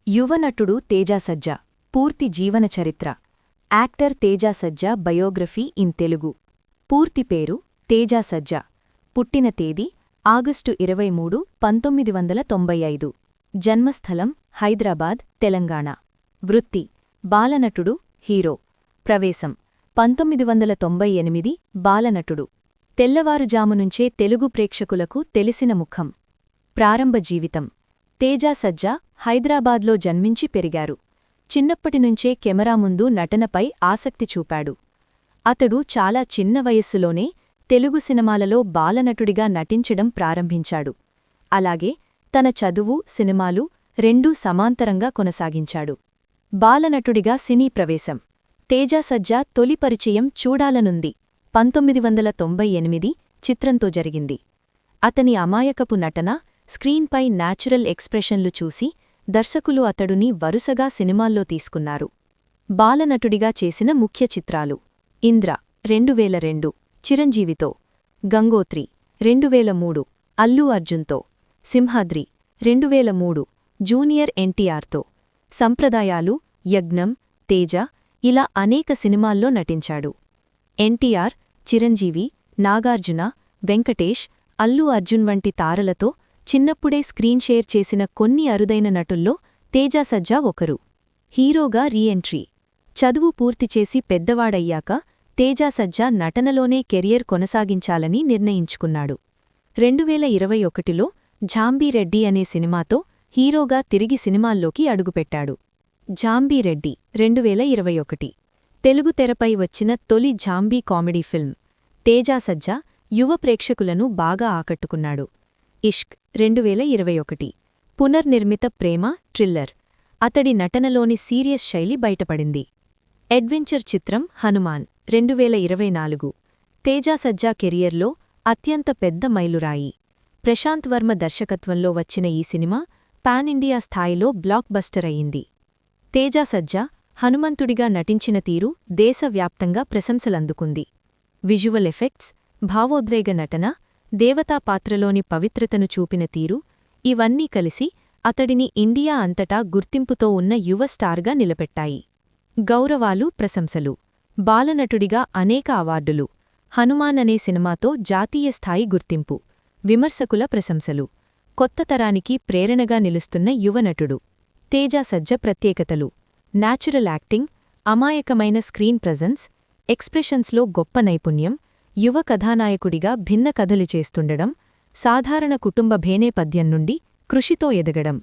యువనటుడు తేజ సజ్జా పూర్తి జీవన చరిత్ర actor Teja Sajja biography in Telugu పూర్తి పేరు తేజ సజ్జా పుట్టిన తేదీ ఆగస్టు 23, 1995 జన్మస్థలం హైదరాబాద్ తెలంగాణ వృత్తి బాలనటుడు హీరో ప్రవేశం 1998 బాలనటుడు తెల్లవారుజామునుంచే తెలుగు ప్రేక్షకులకు తెలిసిన ముఖం ప్రారంభ జీవితం తేజ సజ్జా హైదరాబాద్లో జన్మించి పెరిగారు చిన్నప్పటినుంచే కెమెరా ముందు నటనపై ఆసక్తి చూపాడు అతడు చాలా చిన్న వయస్సులోనే తెలుగు సినిమాలలో బాలనటుడిగా నటించడం ప్రారంభించాడు అలాగే తన చదువు సినిమాలు రెండూ సమాంతరంగా కొనసాగించాడు బాలనటుడిగా సినీ ప్రవేశం తేజ సజ్జా తొలి పరిచయం చూడాలనుంది 1998 చిత్రంతో జరిగింది అతని అమాయకపు నటన స్క్రీన్పై న్యాచురల్ ఎక్స్ప్రెషన్లు చూసి దర్శకులు అతడుని వరుసగా సినిమాల్లో తీసుకున్నారు బాలనటుడిగా చేసిన ముఖ్య చిత్రాలు ఇంద్ర 2002 చిరంజీవితో గంగోత్రి 2003 అల్లు అర్జున్తో సింహాద్రి 2003 జూనియర్ ఎన్టీఆర్తో సంప్రదాయాలు యజ్ఞం తేజ ఇలా అనేక సినిమాల్లో నటించాడు ఎన్టీఆర్ చిరంజీవి నాగార్జున వెంకటేష్ అల్లు అర్జున్ వంటి తారలతో చిన్నప్పుడే స్క్రీన్ షేర్ చేసిన కొన్ని అరుదైన నటుల్లో తేజ సజ్జా ఒకరు హీరోగా రీఎంట్రీ చదువు పూర్తిచేసి పెద్దవాడయ్యాక తేజ సజ్జా నటనలోనే కెరియర్ కొనసాగించాలని నిర్ణయించుకున్నాడు 2021లో ఝాంబీరెడ్డి అనే సినిమాతో హీరోగా తిరిగి సినిమాల్లోకి అడుగుపెట్టాడు ఝాంబీరెడ్డి 2021 తెలుగు తెరపై వచ్చిన తొలి ఝాంబీ కామెడీ ఫిల్మ్ తేజ సజ్జా యువ ప్రేక్షకులను బాగా ఆకట్టుకున్నాడు ఇష్క్ 2021 పునర్నిర్మిత ప్రేమ థ్రిల్లర్ అతడి నటనలోని సీరియస్ శైలి బయటపడింది అడ్వెంచర్ చిత్రం హనుమాన్ 2024 తేజ సజ్జా కెరియర్లో అత్యంత పెద్ద మైలురాయి ప్రశాంత్ వర్మ దర్శకత్వంలో వచ్చిన ఈ సినిమా పాన్ ఇండియా స్థాయిలో బ్లాక్ బస్టర్ అయింది తేజ సజ్జా హనుమంతుడిగా నటించిన తీరు దేశవ్యాప్తంగా ప్రశంసలందుకుంది విజువల్ ఎఫెక్ట్స్ భావోద్వేగ నటన దేవతా పాత్రలోని పవిత్రతను చూపిన తీరు ఇవన్నీ కలిసి అతడిని ఇండియా అంతటా గుర్తింపుతో ఉన్న యువ స్టార్గా నిలబెట్టాయి గౌరవాలు ప్రశంసలు బాలనటుడిగా అనేక అవార్డులు హనుమాన్ అనే సినిమాతో జాతీయ స్థాయి గుర్తింపు విమర్శకుల ప్రశంసలు కొత్త తరానికి ప్రేరణగా నిలుస్తున్న యువనటుడు తేజ సజ్జ ప్రత్యేకతలు న్యాచురల్ యాక్టింగ్ అమాయకమైన స్క్రీన్ ప్రెజెన్స్ ఎక్స్ప్రెషన్స్లో గొప్ప నైపుణ్యం యువ కథానాయకుడిగా భిన్న కథలు చేస్తుండడం సాధారణ కుటుంబ భేనేపథ్యం నుండి కృషితో ఎదగడం